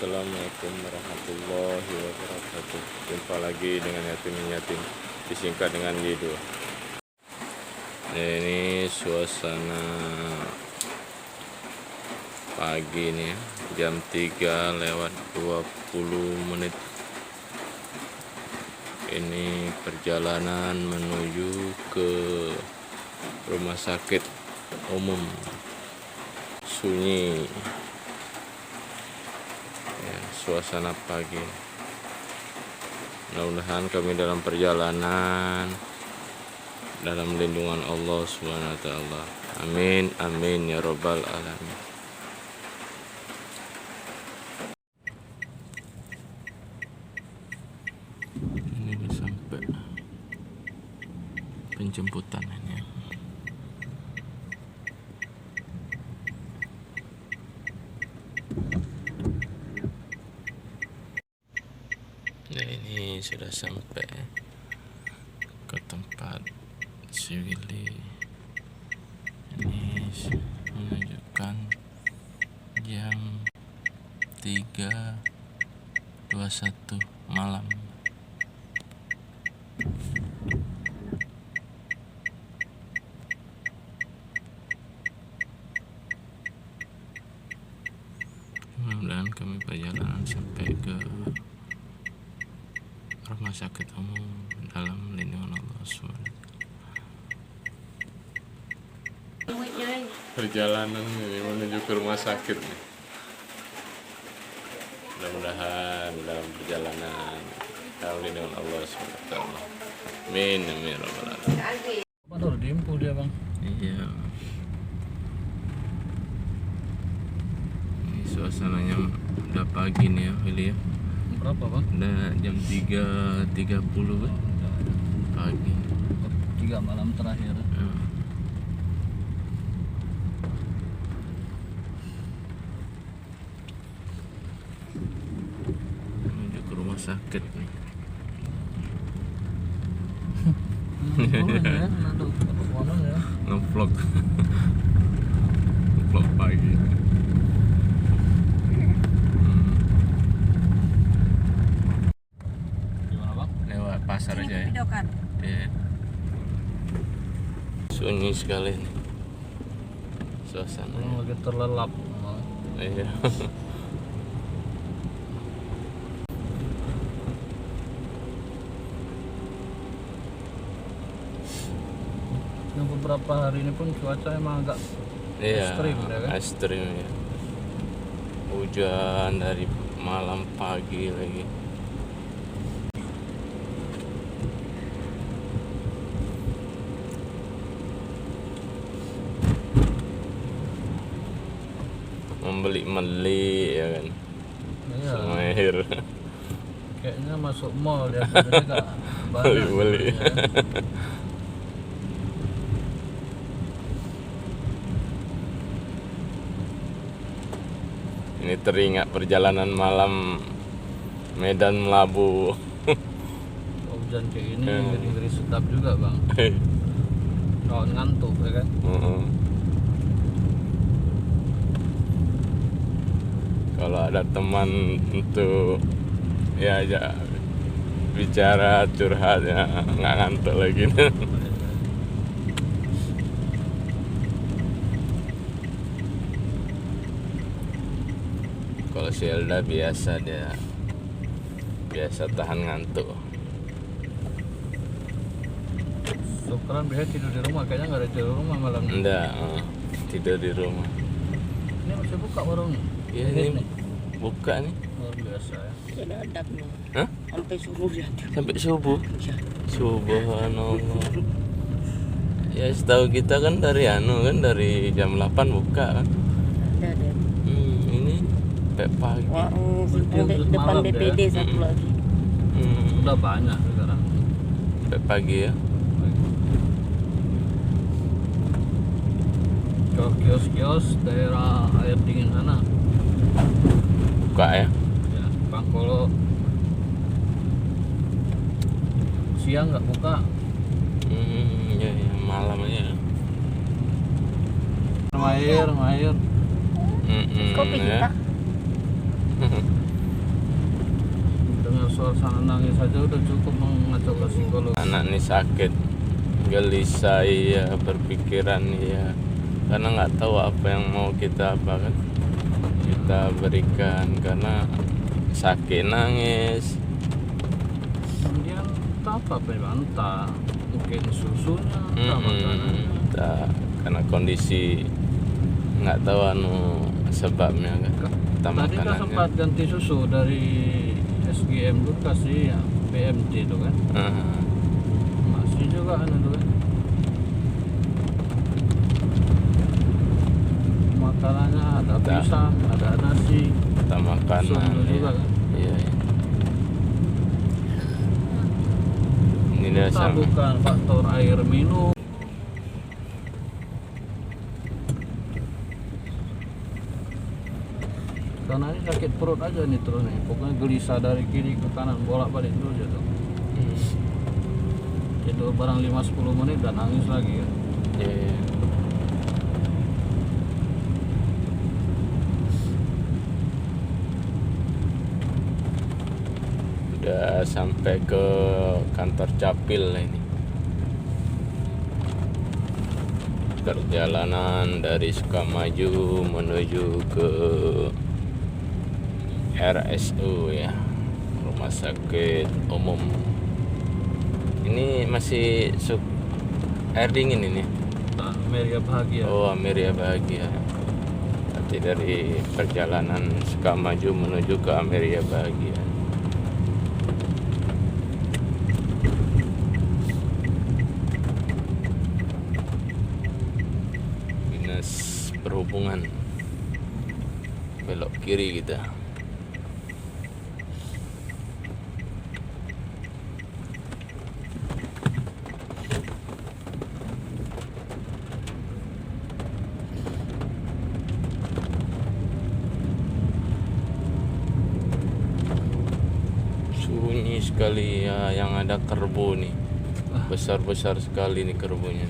Assalamualaikum warahmatullahi wabarakatuh. Jumpa lagi dengan Yatim disingkat dengan Yido. Ini suasana pagi nih ya, jam 3:20. Ini perjalanan menuju ke rumah sakit umum Sunyi. Ya, suasana pagi. Mudah-mudahan kami dalam perjalanan dalam lindungan Allah Subhanahu wa taala. Amin amin ya rabbal alamin. Ini udah sampai penjemputan ini ya. Nah, ini sudah sampai ke tempat si Willy. Ini menunjukkan jam 3:21 malam. Mudah-mudahan kami perjalanan sampai ke rumah sakit umum dalam lindungan Allah SWT. Perjalanan ini menuju ke rumah sakit nih. Mudah-mudahan dalam perjalanan dalam lindungan Allah SWT. Amin amin rabbal alamin. Baru dimpu dia bang. Iya. Ini suasananya udah pagi nih ya, Willy ya. Berapa bang? Udah jam 3:30 kan? Pagi. 3 malam terakhir. Menuju ke rumah sakit nih. Ya, Ngevlog. Ngevlog pagi. Gimana bang? Lewat pasar aja ya. Iya. Sunyi sekali nih suasananya. Lagi terlelap. Iya. Yang beberapa hari ini pun cuaca emang agak ekstrim ya kan? Ekstrim ya. Hujan dari malam pagi lagi. Membeli ya kan. Iya. Sama air. Kayaknya masuk mall dia gak banyak. Beli. Ya. Ini teringat perjalanan malam Medan Melabu. Hujan kayak ini ngeri-ngeri sedap juga bang. Kalau ngantuk ya kan. Kalau ada teman untuk ya aja bicara curhat ya nggak ngantuk lagi. Kalau si Elda biasa tahan ngantuk. Syukuran biasa tidur di rumah, kayaknya nggak ada tidur di rumah malam ini. Enggak, tidur di rumah. Ini masih buka warungnya? Iya ini buka nih. Luar biasa ya. Tidak ada nih. Hah? Sampai subuh ya. Sampai subuh. Ya. Subhanallah. Ya setahu kita kan dari dari jam 8 buka kan. Ada. Ini sampai pagi. Warung Berarti depan malam DPD ya? satu lagi. Udah banyak sekarang. Sampai pagi ya. Kios-kios daerah air dingin sana Buka ya. ya bang. Kalau siang nggak buka. Ya, malam aja. Air Kopi ya. kita. suasana nangis saja udah cukup mengacau ke psikolog. Anak ini sakit, gelisah ya, berpikiran ya, karena nggak tahu apa yang mau kita kita berikan, karena sakit nangis. Kemudian entah entah mungkin susunya, entah makanannya. Entah, karena kondisi nggak tahu sebabnya kan. Tadi kan sempat ganti susu dari SGM tuh kasih ya, BMT itu kan. Masih juga itu kan. Makanannya ada pisang, ada nasi, kita makanan juga kan. Iya. Ini dia Kita bukan faktor air minum. Karena ini sakit perut aja nih terus nih, pokoknya gelisah dari kiri ke kanan bolak-balik terus ya tuh. Itu barang 5-10 menit dan nangis lagi kan. Iya. Udah sampai ke kantor Capil ini. Perjalanan dari Sukamaju menuju ke RSU ya, Rumah Sakit Umum. Ini masih air dingin ini. Ameria Bahagia. Oh, Ameria Bahagia. Nanti dari perjalanan Sukamaju menuju ke Ameria Bahagia. Dinas Perhubungan. Belok kiri kita. Sunyi sekali ya, yang ada kerbau nih. Besar-besar sekali nih kerbaunya.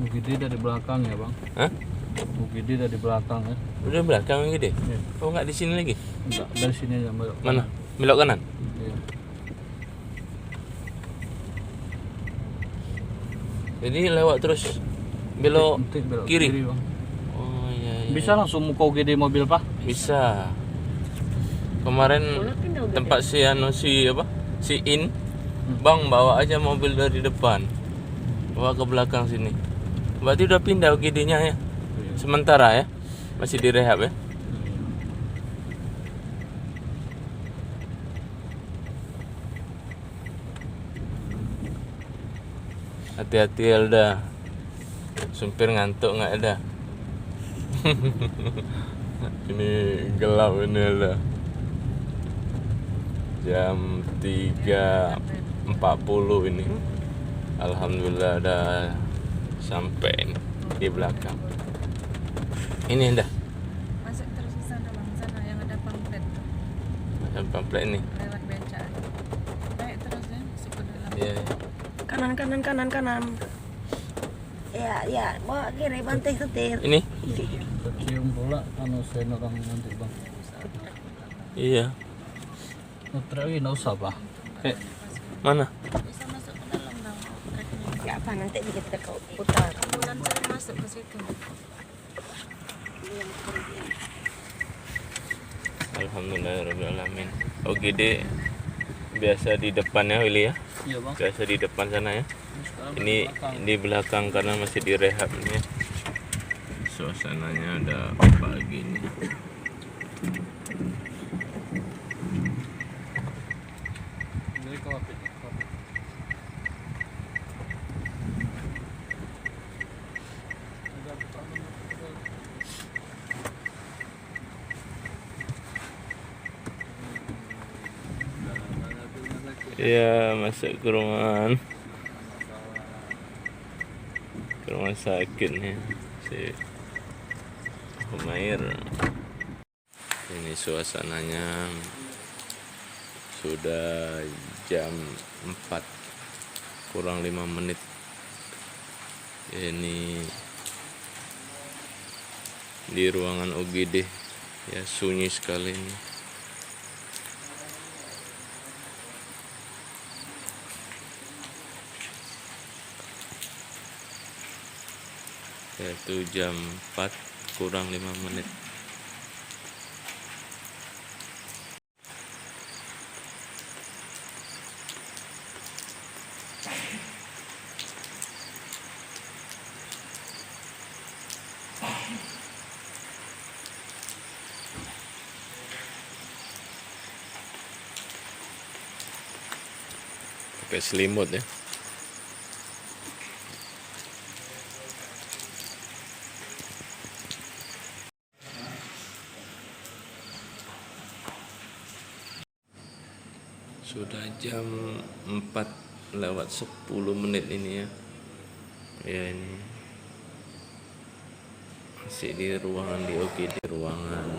UGD dari belakang ya bang. Hah? UGD dari belakang ya. Udah belakang gede? Iya. Oh, nggak di sini lagi? Enggak, dari sini aja belok. Mana? Belok kanan? Iya. Jadi lewat terus belok Nanti belok kiri? bang. Oh iya, iya. Bisa langsung muka UGD mobil pak? Bisa. Kemarin tempat si In, bang bawa aja mobil dari depan, bawa ke belakang sini. Berarti udah pindah UGD-nya ya? Sementara ya? Masih direhab ya? Hati-hati Elda, supir ngantuk nggak ada? Ini gelap ini Elda. Jam 3.40 ini. Alhamdulillah udah sampai di belakang. Ini dah. Masuk terus ke sana bang, sana yang ada pamflet tuh. Ada pamflet ini. Lewat beca. Baik terus ya, masuk ke dalam. Iya. Kanan. Ya, bawa kiri banting setir. Ini? Kecium pula saya orang nanti bang. Iya. Muter lagi nggak usah pak. Mana? Bisa masuk ke dalam bang. Nggak apa, nanti kita putar. Kemudian saya masuk ke situ. Alhamdulillahirrahmanirrahim. OGD biasa di depannya Willy ya? Iya bang. Biasa di depan sana ya? Sekarang Ini di belakang karena masih direhab ini ya. Suasananya ada pagi ini. Dari kopi. Iya, masuk ke rumah sakit nih si Humair. Ini suasananya sudah jam 4 kurang 5 menit. Ini di ruangan UGD. Ya, sunyi sekali ini. Yaitu jam 4 kurang 5 menit. Pakai selimut ya. Sudah jam 4:10 ini ya. Ya, ini masih di ruangan di OGD, ruangan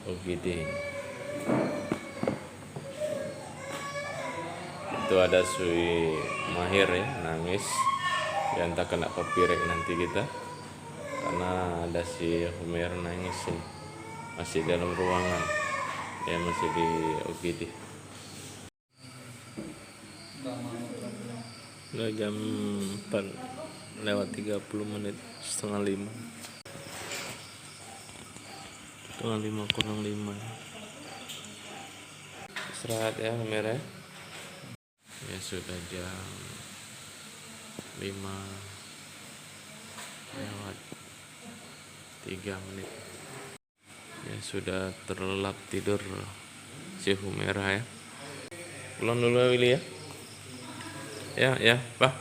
OGD. Itu ada Sui Mahir ya, nangis. Ya, entah kena copyright nanti kita, karena ada si Humair nangis sih. Masih dalam ruangan ya, masih di OGD. Udah jam 4:30, setengah 5 kurang 5. Istirahat ya Humair ya. Ya, sudah jam 5:03. Ya, sudah terlelap tidur si Humaira ya. Pulang dulu ya Willy ya. Ya, Pak.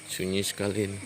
Sunyi sekali ini.